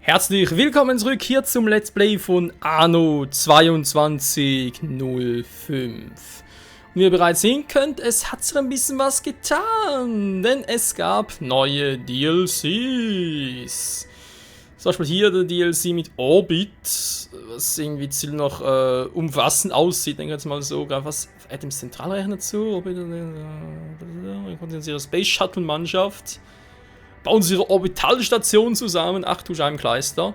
Herzlich willkommen zurück hier zum Let's Play von Anno 2205. Und wie ihr bereits sehen könnt, es hat sich ein bisschen was getan, denn es gab neue DLCs. Zum Beispiel hier der DLC mit Orbit, was irgendwie ziemlich noch umfassend aussieht, denke ich jetzt mal so. Was dem Zentralrechner zu? Orbit, ihre Space Shuttle Mannschaft. Bauen sie ihre Orbitalstation zusammen. Ach du Scheibenkleister.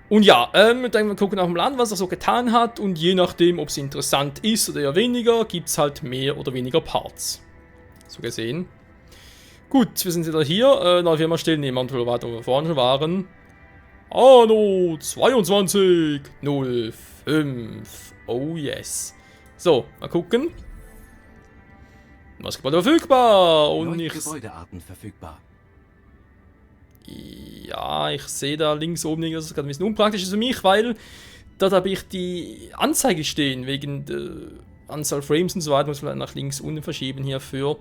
Und ja, dann wir gucken auf dem Land, was er so getan hat. Und je nachdem, ob es interessant ist oder eher weniger, gibt es halt mehr oder weniger Parts. So gesehen. Gut, wir sind wieder hier. Neue Firma stellen, niemand will weiter, wo wir vorhin schon waren. Anno 2205. Oh yes. So, mal gucken. Was Gebäude verfügbar? Und neue Gebäudearten verfügbar. Ja, ich sehe da links oben irgendwas, das ist gerade ein bisschen unpraktisch für mich, weil dort habe ich die Anzeige stehen, wegen der Anzahl Frames und so weiter, muss man nach links unten verschieben hier für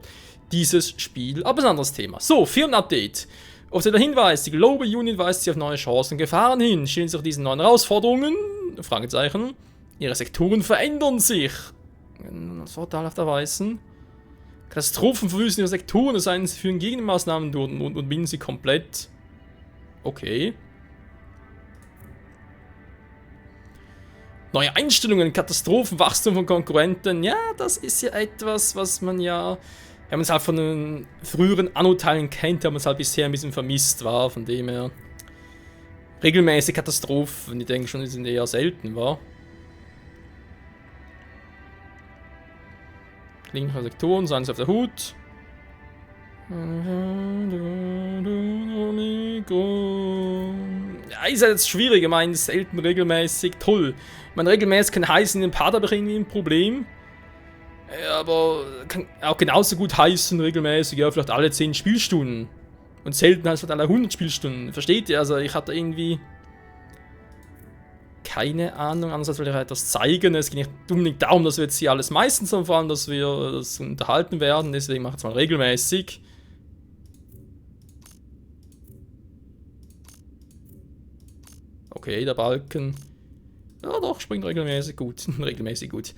dieses Spiel, aber ein anderes Thema. So, Firmenupdate. Auf der Hinweis, die Global Union weist sie auf neue Chancen und Gefahren hin, stellen sich diesen neuen Herausforderungen, Fragezeichen, ihre Sektoren verändern sich, vorteilhafterweise. Katastrophen verwüsten ihre Sektoren, es sei denn, sie führen Gegenmaßnahmen durch und binden sie komplett. Okay. Neue Einstellungen, Katastrophen, Wachstum von Konkurrenten. Ja, das ist ja etwas, was man ja, wenn man es halt von den früheren Anno-Teilen kennt, haben wir es halt bisher ein bisschen vermisst war, von dem her. Regelmäßige Katastrophen, ich denke schon, die sind eher selten, war. Linke Sektoren, seien sie auf der Hut. Ja, ist ja jetzt schwierig, ich meine, selten regelmäßig, toll. Ich meine, regelmäßig kann heißen, in dem Part habe ich irgendwie ein Problem. Aber kann auch genauso gut heißen, regelmäßig, ja, vielleicht alle 10 Spielstunden. Und selten heißt vielleicht alle 100 Spielstunden. Versteht ihr? Also, ich hatte irgendwie keine Ahnung, andererseits will ich halt das zeigen. Es geht nicht unbedingt darum, dass wir jetzt hier alles meistens anfangen, dass wir das unterhalten werden. Deswegen mache ich es mal regelmäßig. Okay, der Balken. Ja doch, springt regelmäßig gut. Regelmäßig gut.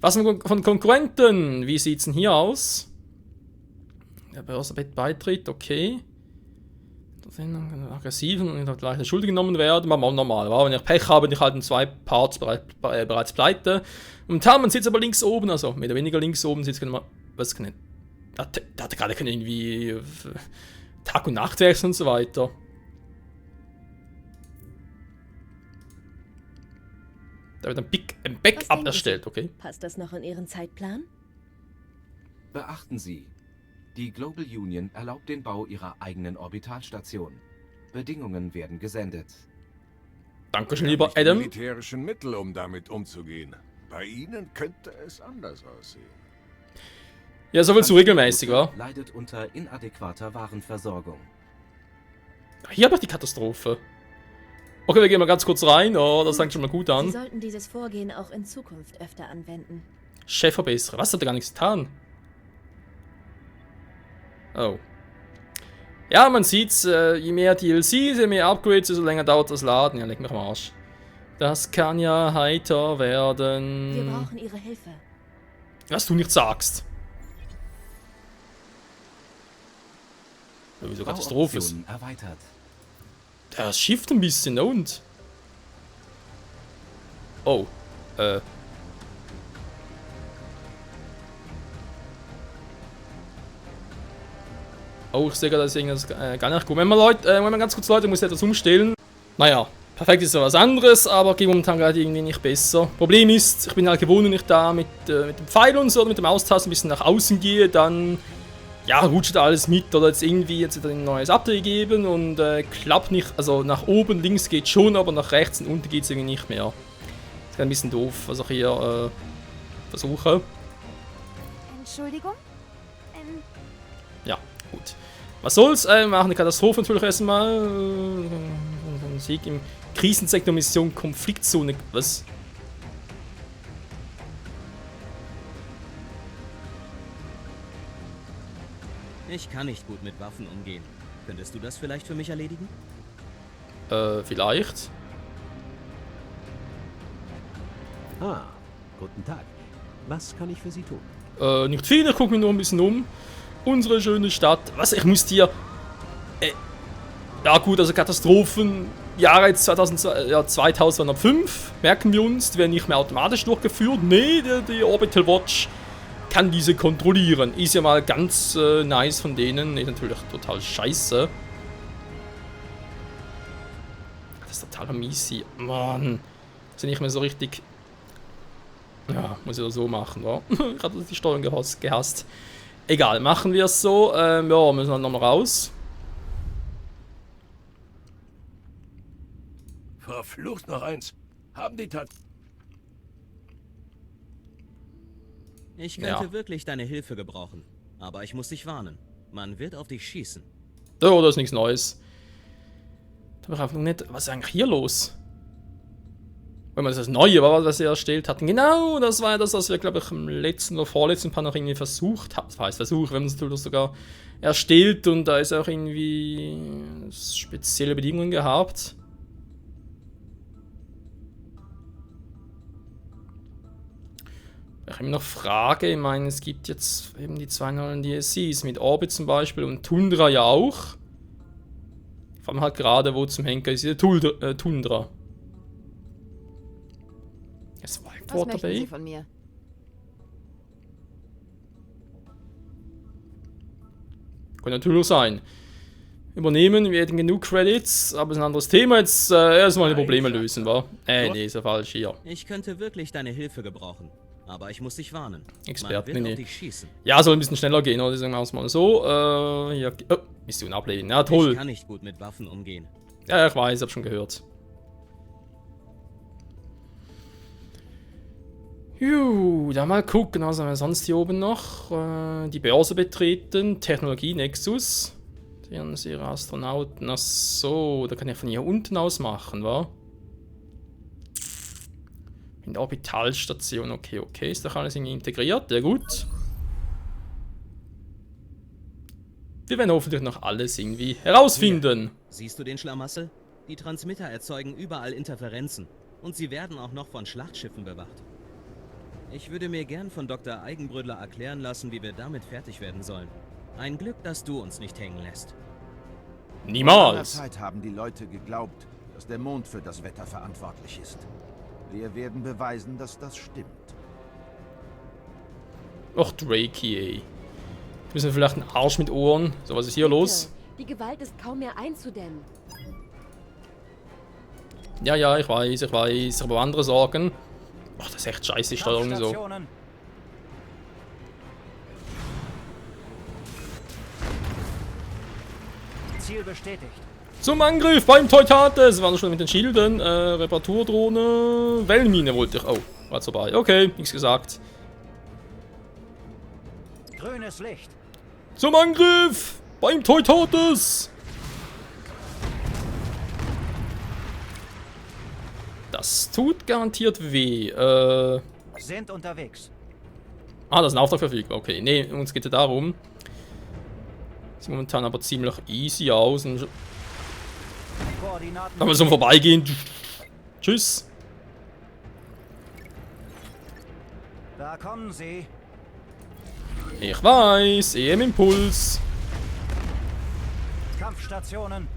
Was von Konkurrenten? Wie sieht es denn hier aus? Der Börsenbeitritt, okay. Aggressiven und gleich in Schuld genommen werden, machen wir auch normal. Wow, wenn ich Pech habe, bin ich halt in 2 Parts bereits pleite. Momentan, man sitzt aber links oben, also mehr oder weniger links oben, sitzt genau, was kann ich, da hat er gerade irgendwie Tag- und Nachtwechsel und so weiter. Da wird ein Backup erstellt, okay. Passt das noch in Ihren Zeitplan? Beachten Sie, die Global Union erlaubt den Bau ihrer eigenen Orbitalstation. Bedingungen werden gesendet. Dankeschön, lieber Adam. Militärischen Mittel, um damit umzugehen. Bei Ihnen könnte es anders aussehen. Ja, so viel zu regelmäßig, wa? Leidet unter inadäquater Warenversorgung. Hier habe ich die Katastrophe. Okay, wir gehen mal ganz kurz rein. Oh, das fängt schon mal gut an. Sie sollten dieses Vorgehen auch in Zukunft öfter anwenden. Chefverbesserer. Was, hat er gar nichts getan? Oh. Ja, man sieht's, je mehr DLCs, je mehr Upgrades, desto länger dauert das Laden. Ja, leck mich am Arsch. Das kann ja heiter werden. Wir brauchen Ihre Hilfe. Was du nicht sagst. Wieso Katastrophe ist. Erweitert. Das schifft ein bisschen, und? Oh, Oh, ich sehe gerade, dass irgendwas gar nicht gut. Wenn man ganz kurz, Leute, muss ich etwas umstellen. Naja, perfekt ist ja was anderes, aber geht momentan gerade irgendwie nicht besser. Problem ist, ich bin halt gewohnt, wenn ich da mit dem Pfeil und so, oder mit dem Austasten ein bisschen nach außen gehe, dann ja, rutscht alles mit, oder jetzt irgendwie jetzt ein neues Update geben und klappt nicht, also nach oben, links geht schon, aber nach rechts und unten geht es irgendwie nicht mehr. Das ist ein bisschen doof, was ich hier versuche. Entschuldigung? Ja, gut. Was soll's? Wir machen eine Katastrophe natürlich erstmal. Sieg im Krisensektor Mission Konfliktzone. Was? Ich kann nicht gut mit Waffen umgehen. Könntest du das vielleicht für mich erledigen? Vielleicht. Ah, guten Tag. Was kann ich für Sie tun? Nicht viel, ich gucke mich nur ein bisschen um. Unsere schöne Stadt. Was, ich muss hier... ja gut, also Katastrophen... Jahre jetzt 2205, merken wir uns, die werden nicht mehr automatisch durchgeführt. Nee, die Orbital Watch kann diese kontrollieren. Ist ja mal ganz nice von denen. Ist natürlich total scheiße. Das ist total mies hier. Mann. Das ist nicht mehr so richtig... Ja, muss ich so machen, ja. Gerade die Steuerung gehasst. Egal, machen wir es so. Ja, müssen wir nochmal raus. Verflucht noch eins. Haben die Tat... Ich könnte wirklich deine Hilfe gebrauchen. Aber ich muss dich warnen. Man wird auf dich schießen. Oh, das ist nichts Neues. Da war einfach nicht... Was ist eigentlich hier los? Wenn man das Neue war, was wir erstellt hatten. Genau, das war ja das, was wir, glaube ich, im letzten oder vorletzten Part noch irgendwie versucht haben. Das heißt Versuch, wir haben es natürlich sogar erstellt und da ist auch irgendwie spezielle Bedingungen gehabt. Ich habe noch Frage, ich meine, es gibt jetzt eben die zwei neuen DLCs, mit Orbit zum Beispiel und Tundra ja auch. Vor allem halt gerade, wo zum Henker ist, Tundra. Ist Wildwater Was möchten Bay? Sie von mir? Kann natürlich sein. Übernehmen, wir hätten genug Credits, aber es ist ein anderes Thema. Jetzt erstmal die Probleme lösen, wa? Nee, ist ja falsch hier. Ich könnte wirklich deine Hilfe gebrauchen. Aber ich muss dich warnen. Experten, Man wird nee. auf dich schießen. Ja, soll ein bisschen schneller gehen, oder? Sagen wir es mal so. Hier, oh, Mission ablehnen. Ja, toll. Ich kann nicht gut mit Waffen umgehen. Ja, ich weiß, hab schon gehört. Dann mal gucken, was haben wir sonst hier oben noch? Die Börse betreten, Technologie Nexus. Die haben ihre Astronauten. Ach so, da kann ich von hier unten aus machen, wa? In der Orbitalstation, okay, ist doch alles irgendwie integriert, ja gut. Wir werden hoffentlich noch alles irgendwie herausfinden. Siehst du den Schlamassel? Die Transmitter erzeugen überall Interferenzen. Und sie werden auch noch von Schlachtschiffen bewacht. Ich würde mir gern von Dr. Eigenbrödler erklären lassen, wie wir damit fertig werden sollen. Ein Glück, dass du uns nicht hängen lässt. In langer Niemals. Zeit haben die Leute geglaubt, dass der Mond für das Wetter verantwortlich ist. Wir werden beweisen, dass das stimmt. Och, Drakey, ey. Müssen wir vielleicht einen Arsch mit Ohren? So, was ist hier los? Die Gewalt ist kaum mehr einzudämmen. Ja, ich weiß, aber andere Sorgen. Ach, das ist echt scheiße, die Steuerung so. Ziel bestätigt. Zum Angriff beim Teutates! Wir waren schon mit den Schilden. Reparaturdrohne. Wellenmine wollte ich. Oh, war vorbei. Okay, nichts gesagt. Grünes Licht. Zum Angriff beim Teutates! Das tut garantiert weh. Sind unterwegs. Ah, das ist ein Auftrag verfügbar. Okay, nee, uns geht es darum. Sieht momentan aber ziemlich easy aus. Und Koordinaten. kann man so vorbeigehen. Tschüss. Da kommen sie. Ich weiß, EM-Impuls. Kampfstationen.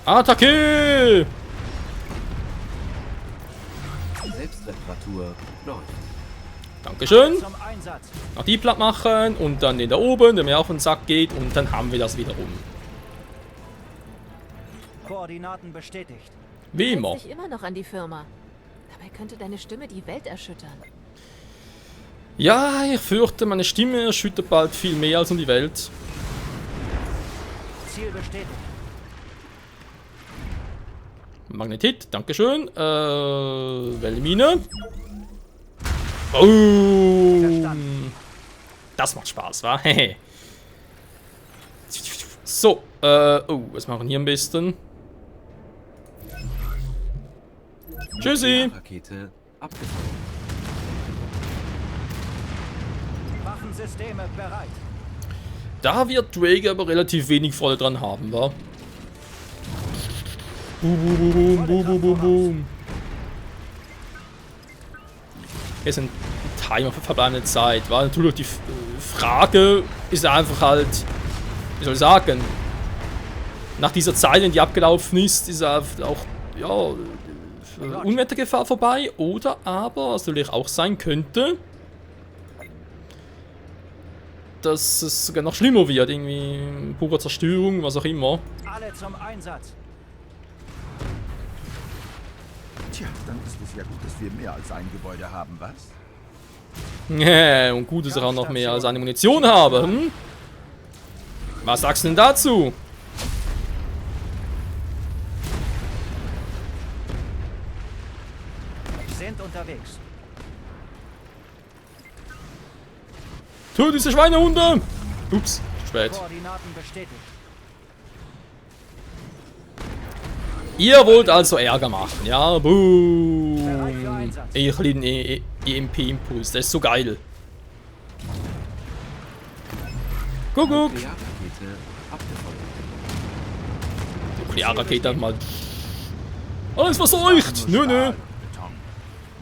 Attacke! Selbstreparatur läuft. Dankeschön. Zum Einsatz. Noch die platt machen und dann den da oben, der mir auf den Sack geht und dann haben wir das wiederum. Koordinaten bestätigt. Wie immer. Hältst dich immer noch an die Firma. Dabei könnte deine Stimme die Welt erschüttern. Ja, ich fürchte, meine Stimme erschüttert bald viel mehr als um die Welt. Ziel bestätigt. Magnetit, Dankeschön. Wellenmine. Boom. Das macht Spaß, wa? So, oh, was machen wir hier am besten? Tschüssi. Rakete abgefeuert. Waffensysteme bereit. Da wird Drake aber relativ wenig Freude dran haben, wa? Boom, boom, boom, boom, boom, boom, boom. Hier ist ein Timer für verbleibende Zeit. War natürlich die Frage, ist einfach halt, wie soll ich sagen, nach dieser Zeit, wenn die abgelaufen ist, ist auch, ja, Unwettergefahr vorbei. Oder aber, was natürlich auch sein könnte, dass es sogar noch schlimmer wird. Irgendwie pure Zerstörung, was auch immer. Alle zum Einsatz. Tja, dann ist es ja gut, dass wir mehr als ein Gebäude haben, was? Und gut, dass ich auch noch mehr als eine Munition habe. Hm? Was sagst du denn dazu? Sind unterwegs. Töte diese Schweinehunde! Ups, spät. Koordinaten bestätigt. Ihr wollt also Ärger machen, ja? Bereit für Boom! Einsatz. Ich liebe den EMP-Impuls, der ist so geil. Guck. Nuklearrakete abgefeuert. Nuklearrakete hat mal. Alles verseucht! Nö. Beton.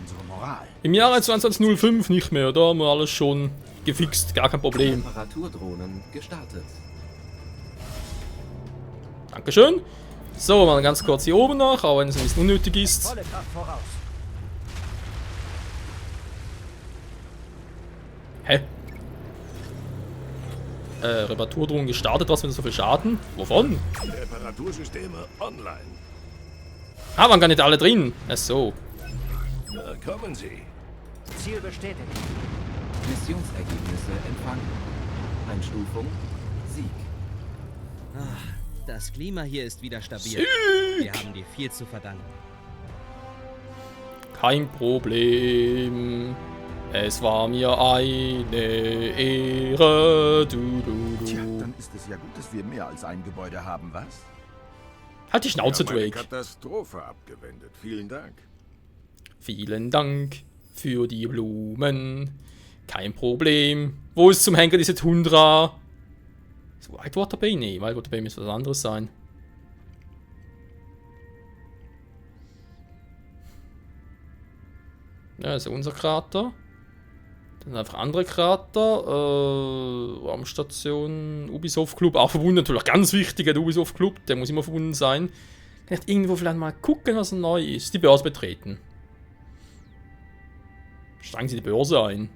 Unsere Moral. Im Jahre 2005 nicht mehr, da haben wir alles schon gefixt, gar kein Problem. Temperaturdrohnen gestartet. Dankeschön. So, mal ganz kurz hier oben noch, auch wenn es ein bisschen unnötig ist. Volle Kraft voraus. Hä? Reparaturdrohnen gestartet, was mit so viel Schaden? Wovon? Reparatursysteme online. Ah, waren gar nicht alle drin. Ach so. Da kommen sie. Ziel bestätigt. Missionsergebnisse empfangen. Einstufung Sieg. Das Klima hier ist wieder stabil. Sieg! Wir haben dir viel zu verdanken. Kein Problem. Es war mir eine Ehre. Tja, dann ist es ja gut, dass wir mehr als ein Gebäude haben, was? Halt die Schnauze, Wir haben eine Drake. Katastrophe abgewendet. Vielen Dank. Vielen Dank für die Blumen. Kein Problem. Wo ist zum Henker diese Tundra? Ist Whitewater Bay? Nee, Whitewater Bay müsste was anderes sein. Ja, das ist unser Krater. Dann einfach andere Krater. Raumstation, Ubisoft Club, auch verbunden. Natürlich ganz wichtig, der Ubisoft Club, der muss immer verbunden sein. Kann ich irgendwo vielleicht mal gucken, was neu ist. Die Börse betreten. Steigen Sie die Börse ein.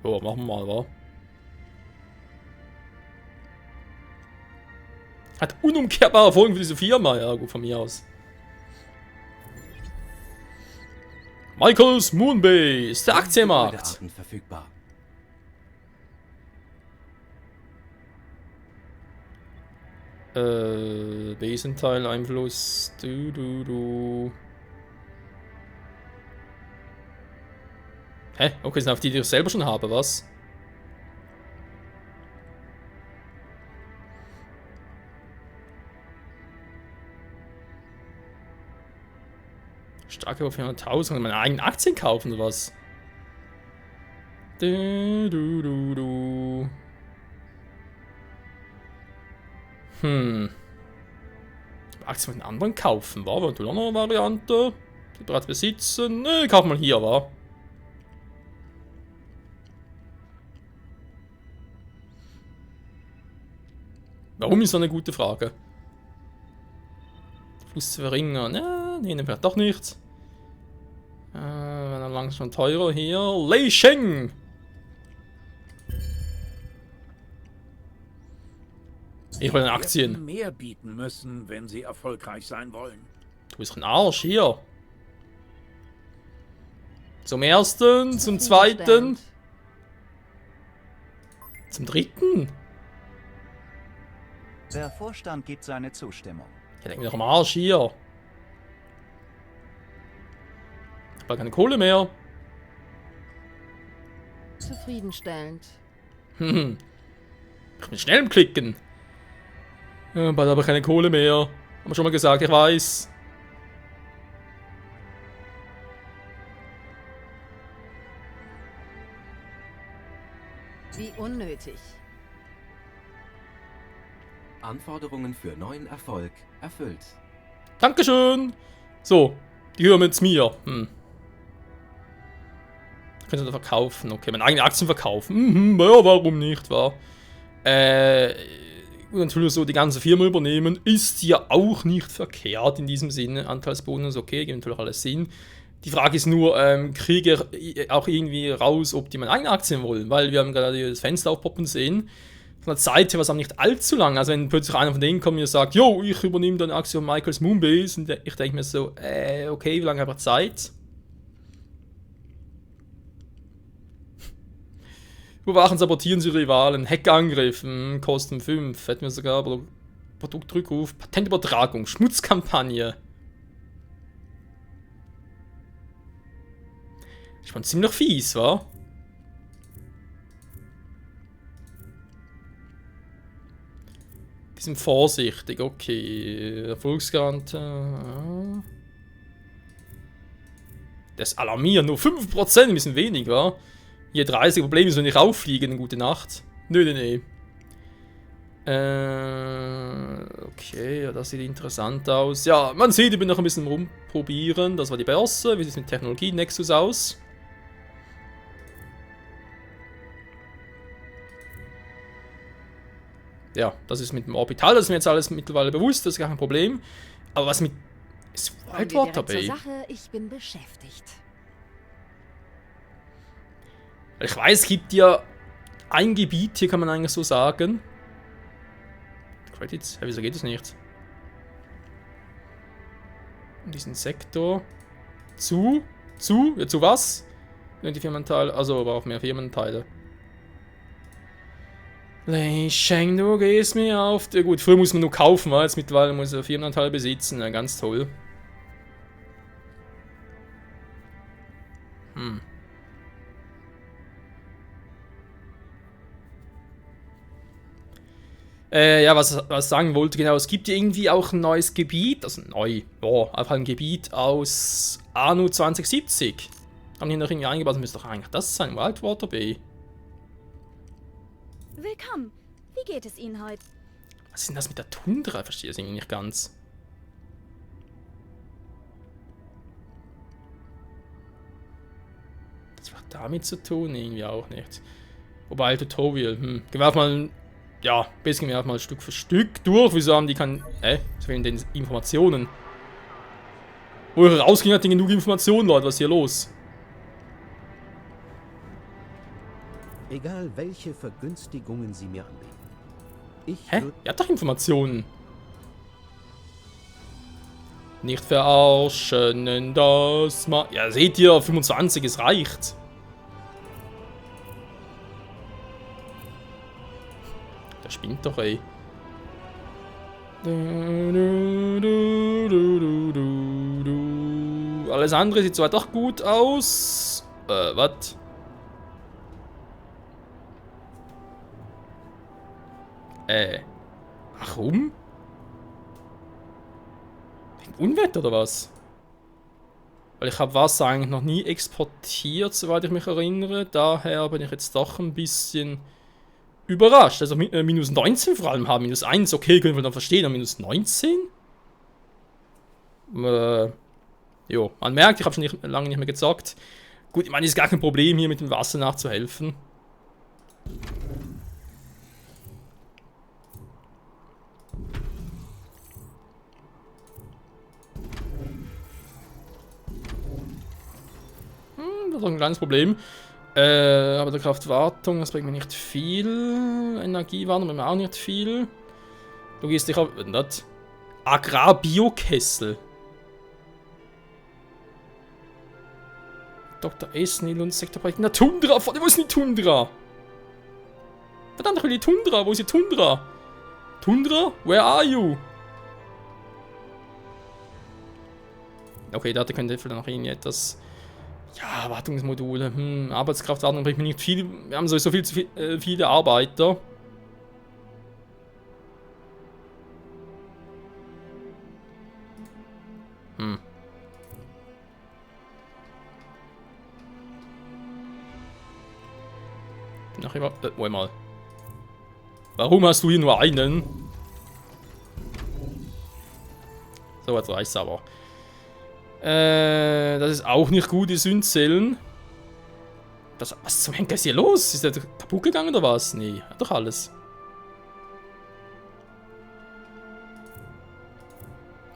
So, machen wir mal, wa? Hat unumkehrbare Folgen für diese Firma. Ja, gut, von mir aus. Michaels Moonbase, der Aktienmarkt. Gebäudearten verfügbar. Basenteil, Einfluss. Hä? Okay, sind auf die ich selber schon habe, was? Stark über 400.000 und meine eigenen Aktien kaufen oder was? Aktien von den anderen kaufen, war natürlich auch noch eine Variante. Die bereits besitzen. Ne, kauf mal hier, war. Warum ist so eine gute Frage? Fluss zu verringern. Ne, nee, dann doch nichts. Wenn er langsam teurer hier. Lei Sheng! Ich will Aktien. Mehr bieten müssen, wenn sie erfolgreich sein wollen. Du bist ein Arsch, hier. Zum ersten, zum zweiten. Zum dritten. Der Vorstand gibt seine Zustimmung. Ich denke mir doch am Arsch, hier. Ich habe keine Kohle mehr. Zufriedenstellend. Ich bin schnell im Klicken. Ja, bald habe ich keine Kohle mehr. Haben wir schon mal gesagt, ich weiß. Wie unnötig. Anforderungen für neuen Erfolg erfüllt. Dankeschön. So, die gehören jetzt mir. Könnte verkaufen. Okay, meine eigenen Aktien verkaufen. Ja, warum nicht, wa? Und natürlich so die ganze Firma übernehmen, ist ja auch nicht verkehrt in diesem Sinne. Anteilsbonus, okay, gibt natürlich alles Sinn. Die Frage ist nur, kriege ich auch irgendwie raus, ob die meine eigenen Aktien wollen? Weil wir haben gerade das Fenster aufpoppen sehen. Von der Zeit her war es auch nicht allzu lang. Also wenn plötzlich einer von denen kommt und sagt, jo, ich übernehme deine Aktie von Michaels Moonbase. Und ich denke mir so, okay, wie lange habe ich Zeit? Überwachen, sabotieren Sie Rivalen, Hackangriffen, Kosten 5, hätten wir sogar Produktrückruf, Patentübertragung, Schmutzkampagne. Ist schon ziemlich fies, wa? Die sind vorsichtig, okay. Erfolgsgarantie. Das alarmiert nur 5%, ein bisschen wenig, wa? Hier 30 Probleme, so nicht auffliegen, gute Nacht. Nö. Okay, ja, das sieht interessant aus. Ja, man sieht, ich bin noch ein bisschen rumprobieren. Das war die Börse. Wie sieht es mit Technologie Nexus aus? Ja, das ist mit dem Orbital, das ist mir jetzt alles mittlerweile bewusst, das ist gar kein Problem. Aber was mit... Ist Whitewater Bay? Ich bin beschäftigt. Ich weiß, es gibt ja ein Gebiet, hier kann man eigentlich so sagen. Credits? Ja, wieso geht es nicht? In diesen Sektor. Ja, zu was? Die Firmenanteile, also aber auch mehr Firmenanteile. Lei Sheng, du gehst mir auf. Ja, gut, früher muss man nur kaufen, jetzt mittlerweile muss er Firmenanteile besitzen. Ja, ganz toll. Ja, was ich sagen wollte, genau, es gibt ja irgendwie auch ein neues Gebiet, also neu, ja, einfach ein Gebiet aus Anno 2070. Haben die noch irgendwie eingebaut, das müsste doch eigentlich das sein, Whitewater Bay. Willkommen, wie geht es Ihnen heute? Was ist denn das mit der Tundra? Ich verstehe das irgendwie nicht ganz. Das hat damit zu tun, irgendwie auch nicht. Wobei, Tutorial, Gehen wir auch mal... Ja, ein bisschen mehr mal Stück für Stück durch. Wieso haben die so viele Informationen? Wo ich rausging, hat die genug Informationen, Leute. Was ist hier los? Egal, welche Vergünstigungen Sie mir anbieten. Ihr habt doch Informationen. Nicht verarschen, das mal... Ja, seht ihr, 25, es reicht. Der spinnt doch, ey. Alles andere sieht zwar doch gut aus. Was? Warum? Wegen Unwetter oder was? Weil ich habe Wasser eigentlich noch nie exportiert, soweit ich mich erinnere. Daher bin ich jetzt doch ein bisschen... überrascht, also minus 19 vor allem haben, minus 1, okay, können wir dann verstehen, aber minus 19? Jo, man merkt, ich habe schon lange nicht mehr gezockt. Gut, ich meine, ist gar kein Problem, hier mit dem Wasser nachzuhelfen. Das ist ein kleines Problem. Aber der Kraftwartung, das bringt mir nicht viel. Energiewartung bringt mir auch nicht viel. Logistik, das Agrarbiokessel. Dr. Esnil und Sektorprojekt in der Tundra. Wo ist denn die Tundra? Verdammt, ich will die Tundra. Wo ist die Tundra? Tundra? Where are you? Okay, da könnte vielleicht noch irgendwie etwas... Ja, Wartungsmodule, Arbeitskraftwartung bringt mir nicht viel. Wir haben sowieso viel zu viele Arbeiter. Nachher mal. Warum hast du hier nur einen? So, jetzt reicht's aber. Das ist auch nicht gut, die Syndzellen. Was zum Henker ist hier los? Ist der kaputt gegangen oder was? Nee, hat doch alles.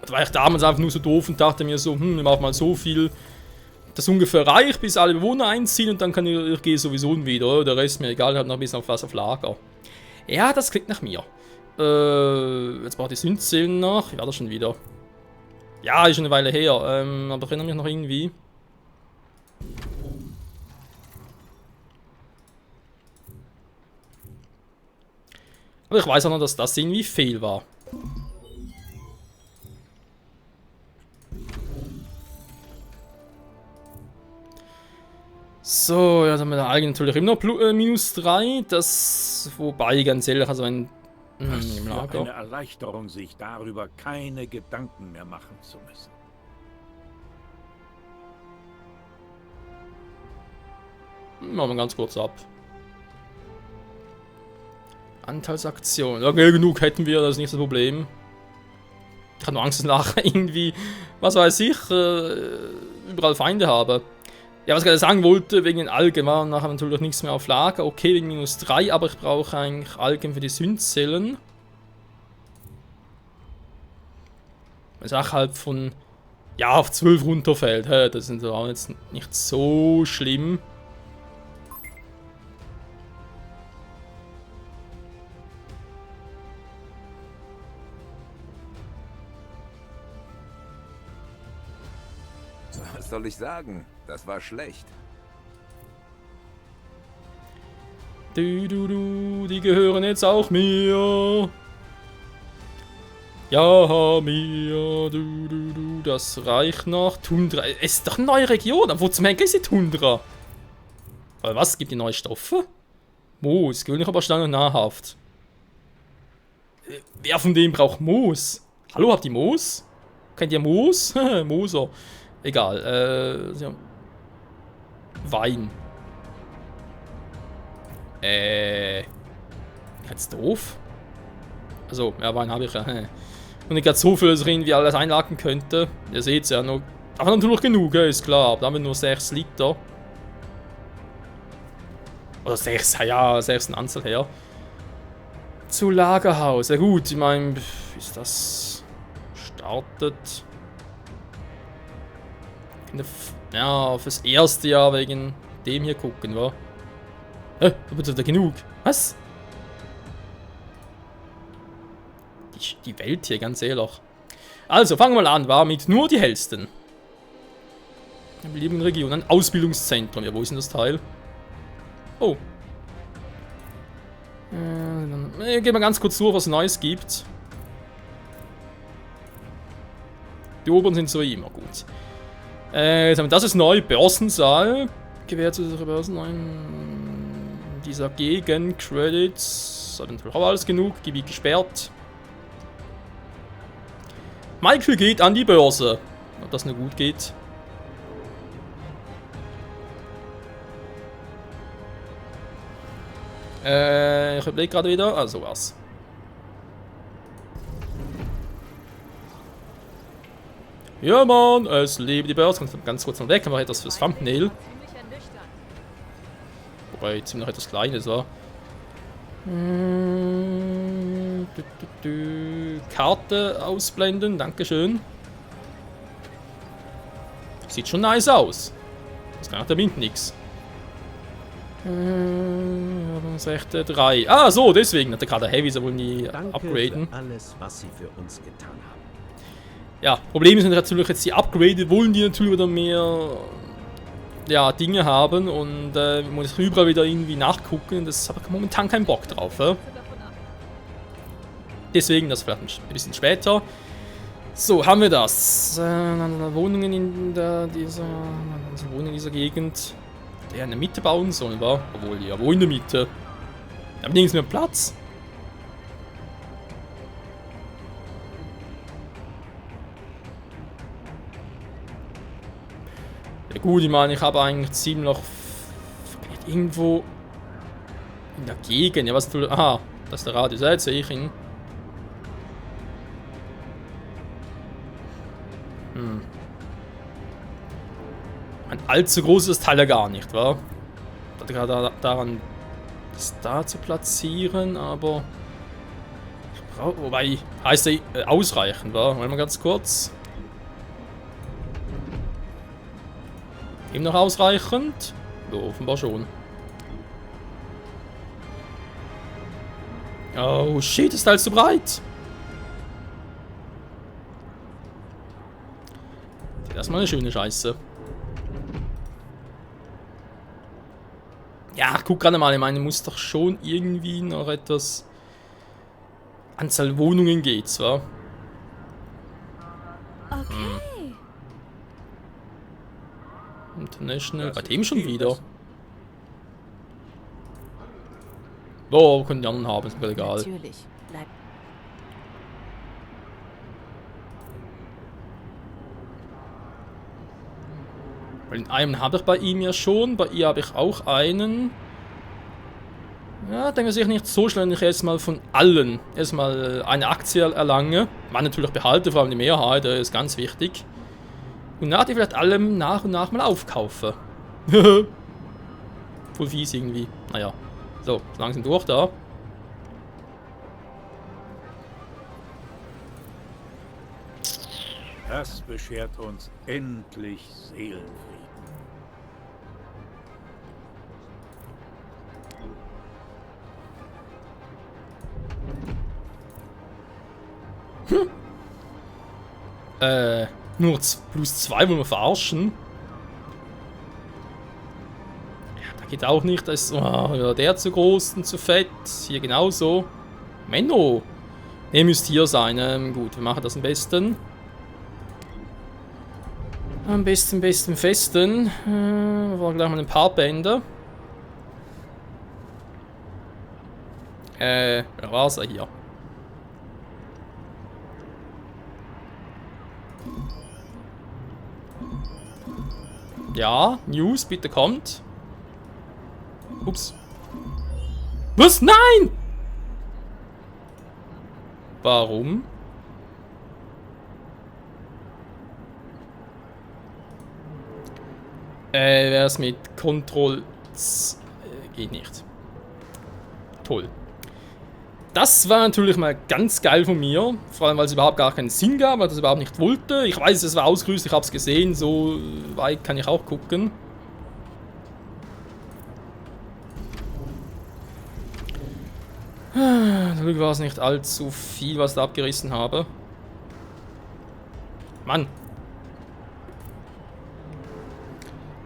Da war ich damals einfach nur so doof und dachte mir so, ich mach mal so viel, das ungefähr reicht, bis alle Bewohner einziehen und dann kann ich gehe sowieso wieder. Der Rest ist mir egal, ich habe noch ein bisschen was auf Lager. Ja, das klingt nach mir. Jetzt brauche ich die Syndzellen nach. Ich werde schon wieder. Ja, ist schon eine Weile her. Aber ich erinnere mich noch irgendwie. Aber ich weiß auch noch, dass das irgendwie fehl war. So, ja, dann haben wir da eigentlich natürlich immer noch -3. Das, wobei ganz ehrlich, also ein im Lager. Eine Erleichterung, sich darüber keine Gedanken mehr machen zu müssen. Machen wir ganz kurz ab. Anteilsaktion. Ja, genug hätten wir, das ist nicht das Problem. Ich habe nur Angst, dass ich nachher irgendwie, was weiß ich, überall Feinde habe. Ja, was ich gerade sagen wollte, wegen den Algen war nachher natürlich nichts mehr auf Lager. Okay, wegen -3, aber ich brauche eigentlich Algen für die Syndzellen. Wenn es halt von, ja, auf 12 runterfällt, das ist auch jetzt nicht so schlimm. Was soll ich sagen? Das war schlecht. Die gehören jetzt auch mir. Ja, mir. Das reicht noch. Tundra. Es ist doch eine neue Region. Aber wo zum Henker ist die Tundra? Aber was? Gibt die neue Stoffe? Moos. Gewöhnlich aber stand und nahrhaft. Wer von denen braucht Moos? Hallo, habt ihr Moos? Kennt ihr Moos? Moser. Egal, ja. Wein. Jetzt doof. Also, ja, Wein habe ich ja. Und ich gerade so viel, dass ich irgendwie alles einladen könnte. Ihr seht es ja noch. Aber natürlich genug, ist klar. Aber da haben wir nur 6 Liter. Oder 6, ja, 6 Anzahl her. Zu Lagerhaus. Ja gut, ich meine, ist das startet. Ja, fürs erste Jahr wegen dem hier gucken, wa? Da wird da genug. Was? Die Welt hier, ganz ehrlich. Also, fangen wir mal an, war mit nur die hellsten. In beliebigen Regionen. Ein Ausbildungszentrum. Ja, wo ist denn das Teil? Oh. Dann gehen wir ganz kurz durch, was es Neues gibt. Die oberen sind so immer gut. Das ist neu, Börsensaal. Gewährt zu dieser Börsen in dieser Gegend. Credits. Hat natürlich auch alles genug. Gebiet gesperrt. Michael geht an die Börse. Ob das nur gut geht. Ich überlege gerade wieder. Also was. Ja, Mann, es lebe die Börse. Ganz kurz noch weg, aber etwas fürs Thumbnail. Wobei ziemlich noch etwas Kleines war. Karte ausblenden, dankeschön. Sieht schon nice aus. Das kann auch der Wind nix. Sechte 3. Ah, so, deswegen hat der Karte Heavy, so wollen die upgraden. Für alles, was sie für uns getan haben. Ja, Problem sind natürlich jetzt die Upgrade, wollen die natürlich wieder mehr Dinge haben und muss ich überall wieder irgendwie nachgucken. Das habe ich momentan keinen Bock drauf. Deswegen das vielleicht ein bisschen später. So, haben wir das. Wohnungen in dieser Gegend. Der in der Mitte bauen sollen, war. Obwohl, ja, wo in der Mitte? Da haben nirgends mehr Platz. Ja gut, ich meine, ich habe eigentlich ziemlich noch irgendwo in der Gegend. Ja, was du. Aha, das ist der Radius. Ja, jetzt sehe ich ihn. Ein allzu großes Teil ja gar nicht, wa? Ich dachte gerade daran, das da zu platzieren, aber... Wobei, heißt ja ausreichend, wa? Wollen wir ganz kurz. Eben noch ausreichend? Ja, offenbar schon. Oh shit, ist halt zu breit. Das ist mal eine schöne Scheiße. Ja, guck gerade mal, ich meine, muss doch schon irgendwie noch etwas... Anzahl Wohnungen geht's, wa? Okay. International, bei dem schon wieder. Oh, können die anderen haben, ist mir egal. Natürlich. Bleib. Weil den einen habe ich bei ihm ja schon, bei ihr habe ich auch einen. Ja, denke ich nicht so schnell, wenn ich jetzt mal von allen erstmal eine Aktie erlange. Man natürlich behalte, vor allem die Mehrheit, das ist ganz wichtig. Und nachher vielleicht allem nach und nach mal aufkaufe. Voll fies irgendwie. Naja. So, langsam durch da. Das beschert uns endlich Seelenfrieden. Nur +2 wollen wir verarschen. Ja, da geht auch nicht. Da ist ja, der zu groß und zu fett. Hier genauso. Menno. Der müsste hier sein. Gut, wir machen das am besten. Am besten festen. Wir wollen gleich mal ein paar Bänder. Wer war's hier? Ja, News, bitte kommt. Ups. Was? Nein! Warum? Wer es mit Ctrl geht nicht. Toll. Das war natürlich mal ganz geil von mir. Vor allem, weil es überhaupt gar keinen Sinn gab, weil das überhaupt nicht wollte. Ich weiß, es war ausgerüstet, ich habe es gesehen. So weit kann ich auch gucken. Zum Glück war es nicht allzu viel, was ich da abgerissen habe. Mann.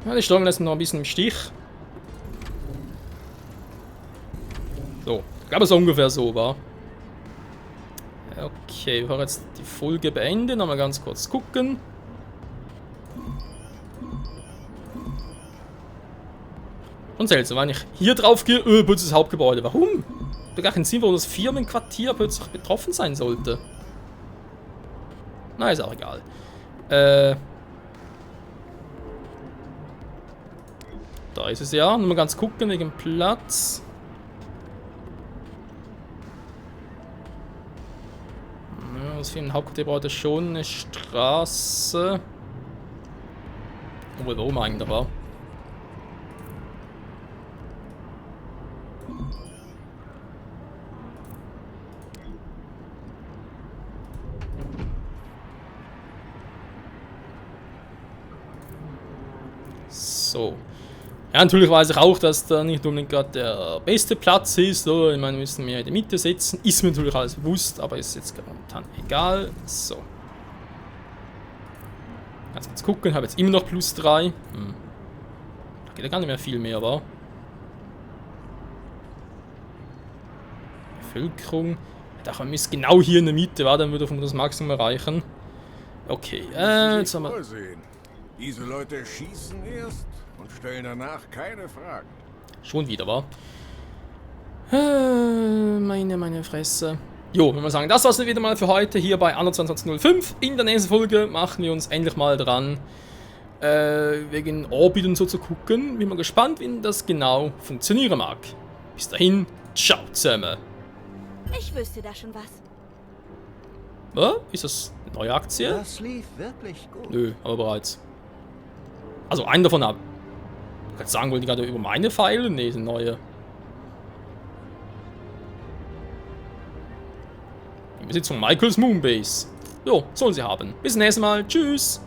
Ja, die Steuerung lässt mich noch ein bisschen im Stich. So. Ich glaube, es ist ungefähr so war. Okay, wir werden jetzt die Folge beenden. Nochmal ganz kurz gucken. Und seltsam, wenn ich hier drauf gehe, plötzlich das Hauptgebäude. Warum? Da gar keinen Sinn, warum das Firmenquartier plötzlich betroffen sein sollte. Na, ist auch egal. Da ist es ja. Nur mal ganz gucken wegen Platz. Ja, das Firmenhauptquartier braucht schon eine Straße. Obwohl, warum eigentlich war? So. Ja, natürlich weiß ich auch, dass da nicht unbedingt gerade der beste Platz ist. Oder? Ich meine, wir müssen mehr in der Mitte setzen. Ist mir natürlich alles bewusst, aber ist jetzt momentan egal. So. Jetzt kurz gucken, ich habe jetzt immer noch +3. Da geht ja gar nicht mehr viel mehr, wa? Bevölkerung. Da müssen genau hier in der Mitte, war, dann würde wir das Maximum erreichen. Okay, jetzt haben wir. Diese Leute schießen erst und stellen danach keine Fragen. Schon wieder, wa? Meine Fresse. Jo, wenn wir sagen, das war's dann wieder mal für heute hier bei Anno 2205. In der nächsten Folge machen wir uns endlich mal dran, wegen Orbit und so zu gucken. Bin mal gespannt, wie das genau funktionieren mag. Bis dahin, ciao zusammen. Ich wüsste da schon was. Ist das eine neue Aktie? Das lief wirklich gut. Nö, aber bereits. Also einen davon ab. Du kannst sagen, wollen die gerade über meine feilen? Nee, sind neue. Die Besitzung Michaels Moonbase. Jo, sollen sie haben. Bis zum nächsten Mal. Tschüss.